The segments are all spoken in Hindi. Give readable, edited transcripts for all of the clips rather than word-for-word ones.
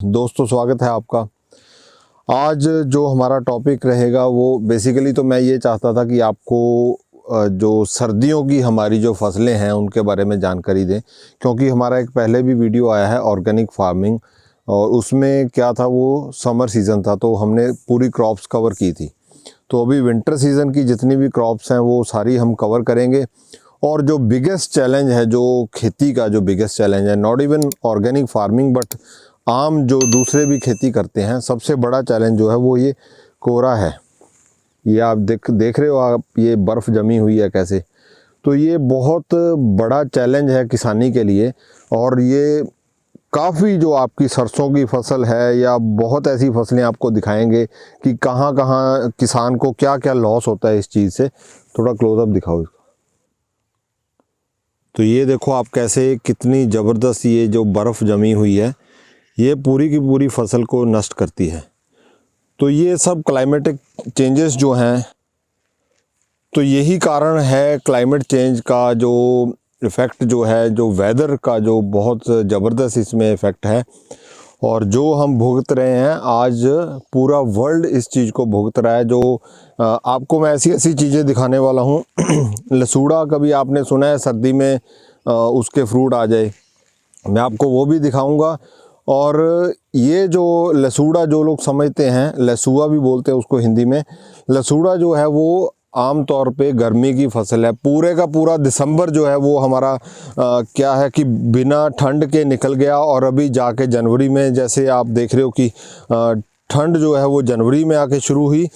दोस्तों स्वागत है आपका। आज जो हमारा टॉपिक रहेगा वो बेसिकली तो मैं ये चाहता था कि आपको जो सर्दियों की हमारी जो फसलें हैं उनके बारे में जानकारी दें, क्योंकि हमारा एक पहले भी वीडियो आया है ऑर्गेनिक फार्मिंग और उसमें क्या था, वो समर सीज़न था तो हमने पूरी क्रॉप्स कवर की थी। तो अभी विंटर सीज़न की जितनी भी क्रॉप्स हैं वो सारी हम कवर करेंगे। और जो बिगेस्ट चैलेंज है, जो खेती का जो बिगेस्ट चैलेंज है, not even organic farming but आम जो दूसरे भी खेती करते हैं, सबसे बड़ा चैलेंज जो है वो ये कोहरा है। ये आप देख रहे हो आप, ये बर्फ़ जमी हुई है कैसे। तो ये बहुत बड़ा चैलेंज है किसानी के लिए। और ये काफ़ी जो आपकी सरसों की फसल है या बहुत ऐसी फसलें आपको दिखाएंगे कि कहाँ कहाँ किसान को क्या क्या लॉस होता है इस चीज़ से। थोड़ा क्लोजअप दिखाओ इसको। तो ये देखो आप कैसे, कितनी ज़बरदस्त ये जो बर्फ़ जमी हुई है ये पूरी की पूरी फसल को नष्ट करती है। तो ये सब क्लाइमेटिक चेंजेस जो हैं, तो यही कारण है क्लाइमेट चेंज का जो इफ़ेक्ट जो है, जो वेदर का जो बहुत ज़बरदस्त इसमें इफ़ेक्ट है और जो हम भुगत रहे हैं। आज पूरा वर्ल्ड इस चीज़ को भुगत रहा है। जो आपको मैं ऐसी ऐसी चीज़ें दिखाने वाला हूँ। लसूड़ा कभी आपने सुना है सर्दी में उसके फ्रूट आ जाए, मैं आपको वो भी दिखाऊंगा। और ये जो लसूड़ा जो लोग समझते हैं, लसूआ भी बोलते हैं उसको हिंदी में, लसूड़ा जो है वो आम तौर पे गर्मी की फसल है। पूरे का पूरा दिसंबर जो है वो हमारा क्या है कि बिना ठंड के निकल गया और अभी जाके जनवरी में, जैसे आप देख रहे हो कि ठंड जो है वो जनवरी में आके शुरू हुई।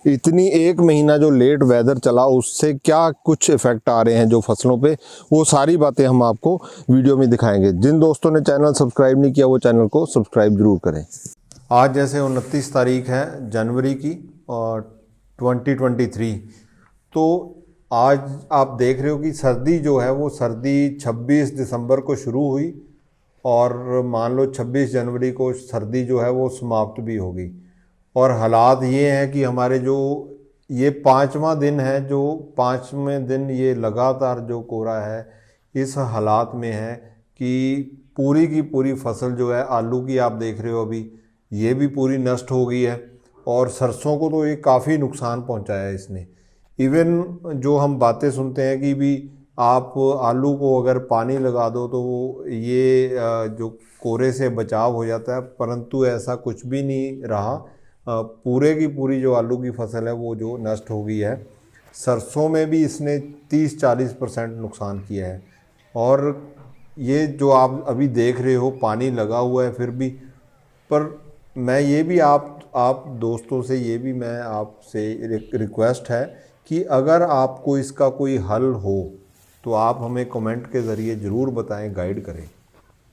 इतनी एक महीना जो लेट वेदर चला उससे क्या कुछ इफ़ेक्ट आ रहे हैं जो फसलों पे, वो सारी बातें हम आपको वीडियो में दिखाएंगे। जिन दोस्तों ने चैनल सब्सक्राइब नहीं किया वो चैनल को सब्सक्राइब ज़रूर करें। आज जैसे 29 तारीख है जनवरी की और 2023, तो आज आप देख रहे हो कि सर्दी जो है वो सर्दी 26 दिसंबर को शुरू हुई और मान लो 26 जनवरी को सर्दी जो है वो समाप्त भी होगी। और हालात ये हैं कि हमारे जो ये 5वां दिन है, जो 5वें दिन ये लगातार जो कोहरा है, इस हालात में है कि पूरी की पूरी फसल जो है आलू की आप देख रहे हो अभी, ये भी पूरी नष्ट हो गई है। और सरसों को तो ये काफ़ी नुकसान पहुंचाया है इसने। इवन जो हम बातें सुनते हैं कि भी आप आलू को अगर पानी लगा दो तो वो ये जो कोहरे से बचाव हो जाता है, परंतु ऐसा कुछ भी नहीं रहा। पूरे की पूरी जो आलू की फसल है वो जो नष्ट हो गई है। सरसों में भी इसने 30-40% नुकसान किया है। और ये जो आप अभी देख रहे हो पानी लगा हुआ है फिर भी, पर मैं ये भी आप दोस्तों से ये भी मैं आपसे रिक्वेस्ट है कि अगर आपको इसका कोई हल हो तो आप हमें कमेंट के ज़रिए ज़रूर बताएं, गाइड करें।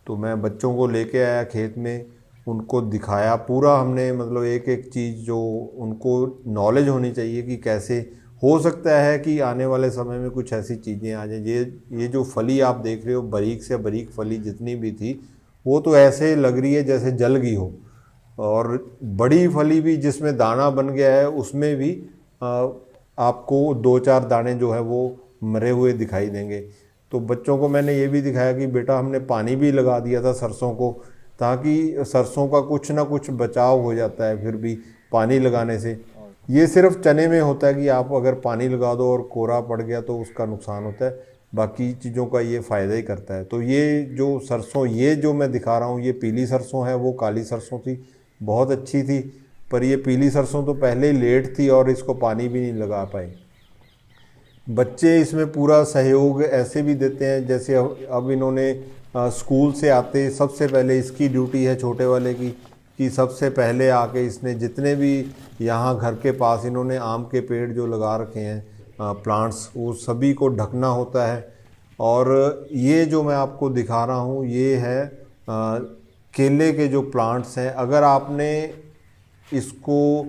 तो मैं बच्चों को लेके आया खेत में, उनको दिखाया पूरा हमने, मतलब एक एक चीज़ जो उनको नॉलेज होनी चाहिए कि कैसे हो सकता है कि आने वाले समय में कुछ ऐसी चीज़ें आ जाएं। ये जो फली आप देख रहे हो, बारीक से बारीक फली जितनी भी थी वो तो ऐसे लग रही है जैसे जल गई हो। और बड़ी फली भी जिसमें दाना बन गया है उसमें भी आपको 2-4 दाने जो है वो मरे हुए दिखाई देंगे। तो बच्चों को मैंने ये भी दिखाया कि बेटा हमने पानी भी लगा दिया था सरसों को, ताकि सरसों का कुछ ना कुछ बचाव हो जाता है फिर भी पानी लगाने से। ये सिर्फ चने में होता है कि आप अगर पानी लगा दो और कोहरा पड़ गया तो उसका नुकसान होता है, बाकी चीज़ों का ये फ़ायदा ही करता है। तो ये जो सरसों, ये जो मैं दिखा रहा हूँ, ये पीली सरसों है, वो काली सरसों थी, बहुत अच्छी थी। पर ये पीली सरसों तो पहले ही लेट थी और इसको पानी भी नहीं लगा पाए। बच्चे इसमें पूरा सहयोग ऐसे भी देते हैं जैसे अब इन्होंने स्कूल से आते सबसे पहले इसकी ड्यूटी है छोटे वाले की कि सबसे पहले आके इसने जितने भी यहाँ घर के पास इन्होंने आम के पेड़ जो लगा रखे हैं प्लांट्स, वो सभी को ढकना होता है। और ये जो मैं आपको दिखा रहा हूँ ये है केले के जो प्लांट्स हैं। अगर आपने इसको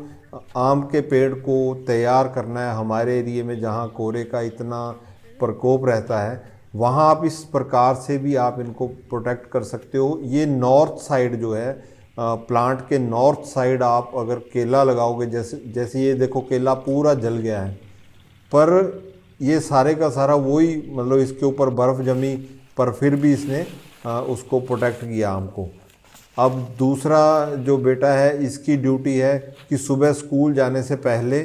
आम के पेड़ को तैयार करना है हमारे एरिए में जहाँ कोहरे का इतना प्रकोप रहता है, वहाँ आप इस प्रकार से भी आप इनको प्रोटेक्ट कर सकते हो। ये नॉर्थ साइड जो है, प्लांट के नॉर्थ साइड आप अगर केला लगाओगे, जैसे ये देखो केला पूरा जल गया है, पर ये सारे का सारा वही, मतलब इसके ऊपर बर्फ़ जमी पर फिर भी इसने उसको प्रोटेक्ट किया आम को। अब दूसरा जो बेटा है, इसकी ड्यूटी है कि सुबह स्कूल जाने से पहले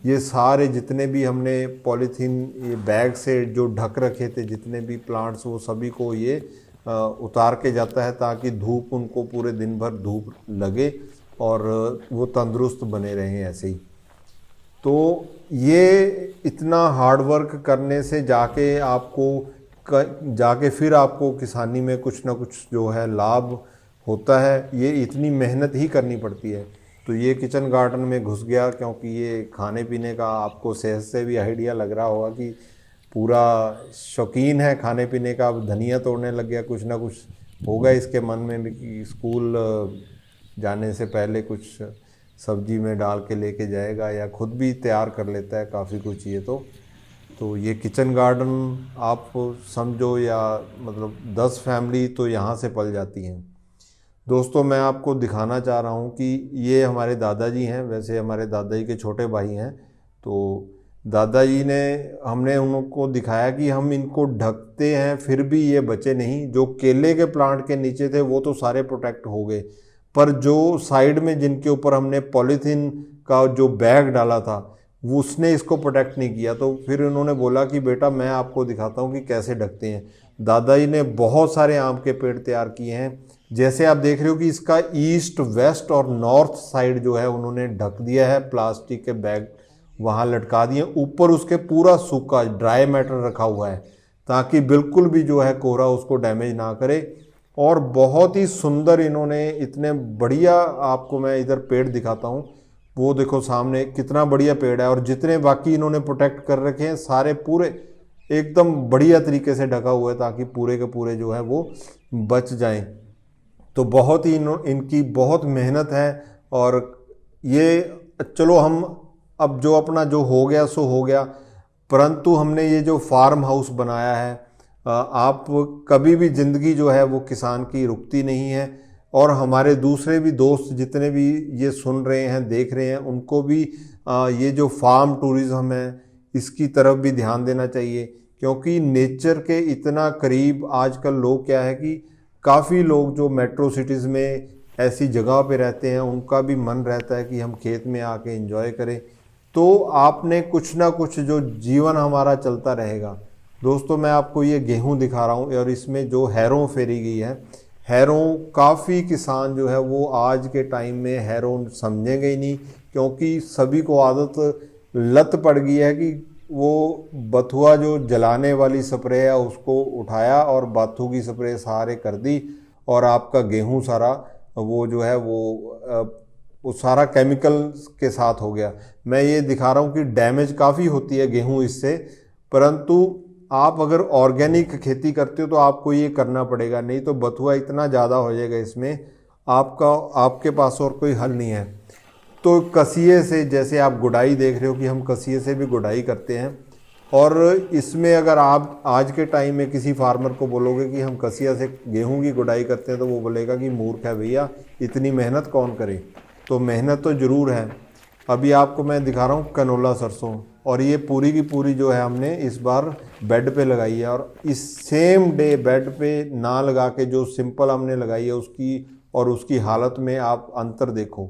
ये सारे जितने भी हमने पॉलीथीन ये बैग से जो ढक रखे थे जितने भी प्लांट्स, वो सभी को ये उतार के जाता है ताकि धूप उनको पूरे दिन भर धूप लगे और वो तंदुरुस्त बने रहें ऐसे ही। तो ये इतना हार्ड वर्क करने से जाके फिर आपको किसानी में कुछ ना कुछ जो है लाभ होता है, ये इतनी मेहनत ही करनी पड़ती है। तो ये किचन गार्डन में घुस गया क्योंकि ये खाने पीने का आपको सेहत से भी आइडिया लग रहा होगा कि पूरा शौकीन है खाने पीने का। अब धनिया तोड़ने लग गया, कुछ ना कुछ होगा इसके मन में भी कि स्कूल जाने से पहले कुछ सब्जी में डाल के लेके जाएगा या खुद भी तैयार कर लेता है काफ़ी कुछ ये। तो ये किचन गार्डन आप समझो या मतलब 10 फैमिली तो यहाँ से पल जाती हैं। दोस्तों मैं आपको दिखाना चाह रहा हूँ कि ये हमारे दादाजी हैं, वैसे हमारे दादाजी के छोटे भाई हैं। तो दादाजी ने हमने उनको दिखाया कि हम इनको ढकते हैं फिर भी ये बचे नहीं। जो केले के प्लांट के नीचे थे वो तो सारे प्रोटेक्ट हो गए, पर जो साइड में जिनके ऊपर हमने पॉलीथीन का जो बैग डाला था वो उसने इसको प्रोटेक्ट नहीं किया। तो फिर उन्होंने बोला कि बेटा मैं आपको दिखाता हूँ कि कैसे ढकते हैं। दादाजी ने बहुत सारे आम के पेड़ तैयार किए हैं। जैसे आप देख रहे हो कि इसका ईस्ट वेस्ट और नॉर्थ साइड जो है उन्होंने ढक दिया है, प्लास्टिक के बैग वहाँ लटका दिए, ऊपर उसके पूरा सूखा ड्राई मैटर रखा हुआ है ताकि बिल्कुल भी जो है कोहरा उसको डैमेज ना करे। और बहुत ही सुंदर इन्होंने इतने बढ़िया, आपको मैं इधर पेड़ दिखाता हूँ, वो देखो सामने कितना बढ़िया पेड़ है। और जितने बाकी इन्होंने प्रोटेक्ट कर रखे हैं सारे पूरे एकदम बढ़िया तरीके से ढका हुआ है ताकि पूरे के पूरे जो है वो बच जाएं। तो बहुत ही इनकी बहुत मेहनत है। और ये चलो हम अब जो अपना जो हो गया सो हो गया, परंतु हमने ये जो फार्म हाउस बनाया है, आप कभी भी ज़िंदगी जो है वो किसान की रुकती नहीं है। और हमारे दूसरे भी दोस्त जितने भी ये सुन रहे हैं देख रहे हैं उनको भी ये जो फार्म टूरिज़्म है इसकी तरफ भी ध्यान देना चाहिए, क्योंकि नेचर के इतना करीब आजकल लोग क्या है कि काफ़ी लोग जो मेट्रो सिटीज़ में ऐसी जगह पे रहते हैं उनका भी मन रहता है कि हम खेत में आके एंजॉय करें। तो आपने कुछ ना कुछ जो जीवन हमारा चलता रहेगा। दोस्तों मैं आपको ये गेहूं दिखा रहा हूँ और इसमें जो हैरों फेरी गई है, हैरों काफ़ी किसान जो है वो आज के टाइम में हैरों समझेंगे ही नहीं, क्योंकि सभी को आदत लत पड़ गई है कि वो बथुआ जो जलाने वाली स्प्रे है उसको उठाया और बाथू की स्प्रे सारे कर दी और आपका गेहूं सारा वो जो है वो सारा केमिकल के साथ हो गया। मैं ये दिखा रहा हूँ कि डैमेज काफ़ी होती है गेहूं इससे, परंतु आप अगर ऑर्गेनिक खेती करते हो तो आपको ये करना पड़ेगा, नहीं तो बथुआ इतना ज़्यादा हो जाएगा इसमें आपके पास और कोई हल नहीं है। तो कसिए से, जैसे आप गुड़ाई देख रहे हो कि हम कसिए से भी गुड़ाई करते हैं, और इसमें अगर आप आज के टाइम में किसी फार्मर को बोलोगे कि हम कसिया से गेहूं की गुड़ाई करते हैं तो वो बोलेगा कि मूर्ख है भैया, इतनी मेहनत कौन करे। तो मेहनत तो ज़रूर है। अभी आपको मैं दिखा रहा हूँ कनोला सरसों, और ये पूरी की पूरी जो है हमने इस बार बेड पे लगाई है। और इस सेम डे बेड पे ना लगा के जो सिंपल हमने लगाई है उसकी और उसकी हालत में आप अंतर देखो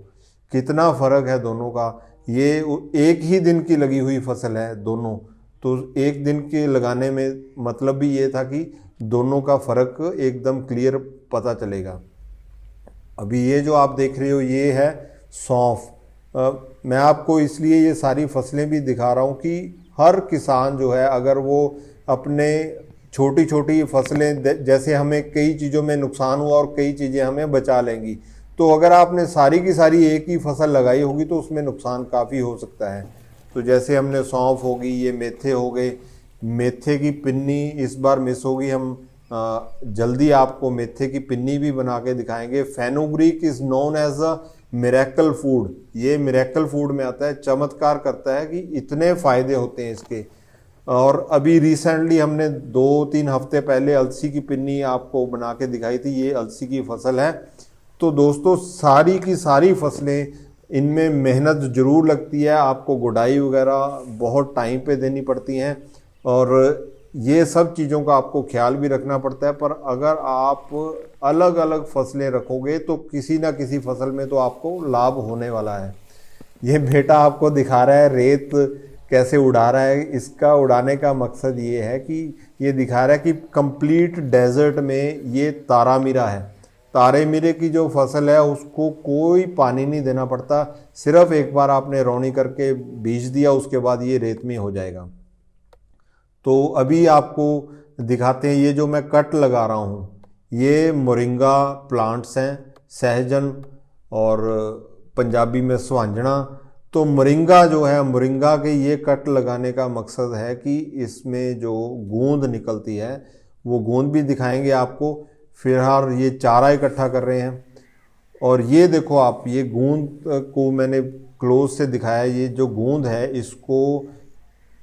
कितना फ़र्क है दोनों का। ये एक ही दिन की लगी हुई फसल है दोनों, तो एक दिन के लगाने में मतलब भी ये था कि दोनों का फ़र्क एकदम क्लियर पता चलेगा। अभी ये जो आप देख रहे हो ये है सौंफ। मैं आपको इसलिए ये सारी फसलें भी दिखा रहा हूँ कि हर किसान जो है अगर वो अपने छोटी छोटी फसलें, जैसे हमें कई चीज़ों में नुकसान हुआ और कई चीज़ें हमें बचा लेंगी, तो अगर आपने सारी की सारी एक ही फसल लगाई होगी तो उसमें नुकसान काफ़ी हो सकता है। तो जैसे हमने सौंफ होगी, ये मेथे हो गए, मेथे की पिन्नी इस बार मिस होगी, हम जल्दी आपको मेथे की पिन्नी भी बना के दिखाएंगे। Fenugreek is known as a miracle food, ये मिरेकल फूड में आता है, चमत्कार करता है कि इतने फ़ायदे होते हैं इसके। और अभी रिसेंटली हमने 2-3 हफ्ते पहले अलसी की पिन्नी आपको बना के दिखाई थी, ये अलसी की फसल है। तो दोस्तों सारी की सारी फसलें, इनमें मेहनत ज़रूर लगती है, आपको गुड़ाई वगैरह बहुत टाइम पे देनी पड़ती हैं। और ये सब चीज़ों का आपको ख्याल भी रखना पड़ता है। पर अगर आप अलग अलग फसलें रखोगे तो किसी ना किसी फसल में तो आपको लाभ होने वाला है। ये बेटा आपको दिखा रहा है रेत कैसे उड़ा रहा है। इसका उड़ाने का मकसद ये है कि ये दिखा रहा है कि कंप्लीट डेजर्ट में ये तारामीरा है। तारामीरे की जो फसल है उसको कोई पानी नहीं देना पड़ता, सिर्फ एक बार आपने रौनी करके बीज दिया, उसके बाद ये रेत में हो जाएगा। तो अभी आपको दिखाते हैं, ये जो मैं कट लगा रहा हूँ ये मोरिंगा प्लांट्स हैं, सहजन और पंजाबी में सुहांजना। तो मोरिंगा जो है, मोरिंगा के ये कट लगाने का मकसद है कि इसमें जो गूंद निकलती है वो गूंद भी दिखाएंगे आपको। फिलहाल ये चारा इकट्ठा कर रहे हैं और ये देखो आप, ये गूंद को मैंने क्लोज से दिखाया। ये जो गूंद है इसको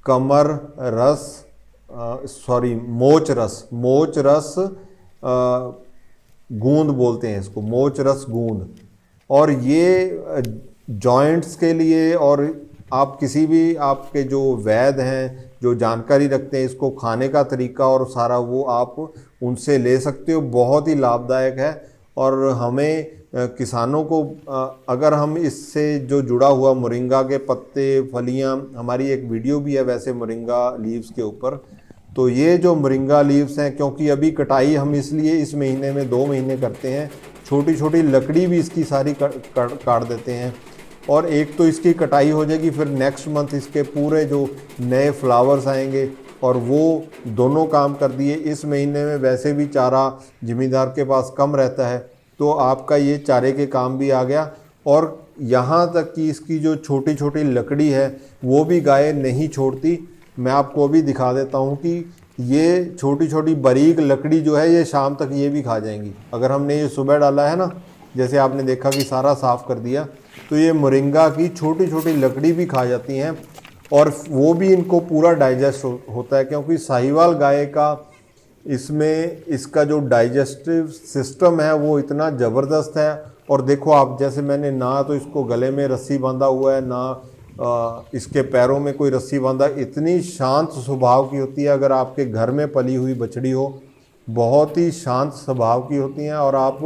कमर रस मोच रस गूंद बोलते हैं इसको, मोच रस गूंद। और ये जॉइंट्स के लिए, और आप किसी भी आपके जो वैद्य हैं जो जानकारी रखते हैं इसको खाने का तरीका और सारा, वो आप उनसे ले सकते हो। बहुत ही लाभदायक है। और हमें किसानों को अगर हम इससे जो जुड़ा हुआ मोरिंगा के पत्ते फलियां, हमारी एक वीडियो भी है वैसे मोरिंगा लीव्स के ऊपर। तो ये जो मोरिंगा लीव्स हैं, क्योंकि अभी कटाई हम इसलिए इस महीने में 2 महीने करते हैं, छोटी छोटी लकड़ी भी इसकी सारी काट देते हैं। और एक तो इसकी कटाई हो जाएगी, फिर नेक्स्ट मंथ इसके पूरे जो नए फ्लावर्स आएंगे और वो दोनों काम कर दिए। इस महीने में वैसे भी चारा ज़मींदार के पास कम रहता है, तो आपका ये चारे के काम भी आ गया। और यहाँ तक कि इसकी जो छोटी छोटी लकड़ी है वो भी गाय नहीं छोड़ती। मैं आपको अभी दिखा देता हूँ कि ये छोटी छोटी बारीक लकड़ी जो है ये शाम तक ये भी खा जाएंगी। अगर हमने ये सुबह डाला है ना, जैसे आपने देखा कि सारा साफ़ कर दिया, तो ये मोरिंगा की छोटी छोटी लकड़ी भी खा जाती हैं और वो भी इनको पूरा डाइजेस्ट होता है। क्योंकि साहिवाल गाय का इसमें इसका जो डाइजेस्टिव सिस्टम है वो इतना ज़बरदस्त है। और देखो आप, जैसे मैंने ना तो इसको गले में रस्सी बांधा हुआ है, ना इसके पैरों में कोई रस्सी बांधा। इतनी शांत स्वभाव की होती है। अगर आपके घर में पली हुई बछड़ी हो, बहुत ही शांत स्वभाव की होती हैं। और आप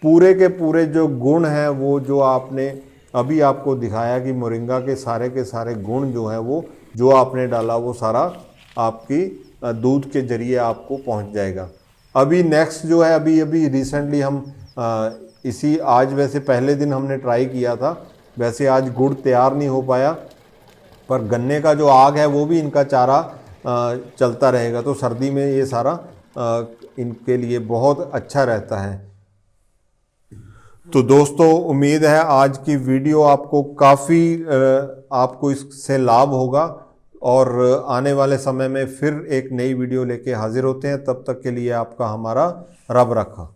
पूरे के पूरे जो गुण हैं वो जो आपने अभी आपको दिखाया कि मोरिंगा के सारे गुण जो हैं वो जो आपने डाला वो सारा आपकी दूध के जरिए आपको पहुंच जाएगा। अभी नेक्स्ट जो है, अभी रिसेंटली हम इसी आज वैसे पहले दिन हमने ट्राई किया था, वैसे आज गुड़ तैयार नहीं हो पाया, पर गन्ने का जो आग है वो भी इनका चारा चलता रहेगा। तो सर्दी में ये सारा इनके लिए बहुत अच्छा रहता है। तो दोस्तों, उम्मीद है आज की वीडियो आपको काफ़ी आपको इससे लाभ होगा और आने वाले समय में फिर एक नई वीडियो लेके हाजिर होते हैं। तब तक के लिए आपका हमारा रब रखा।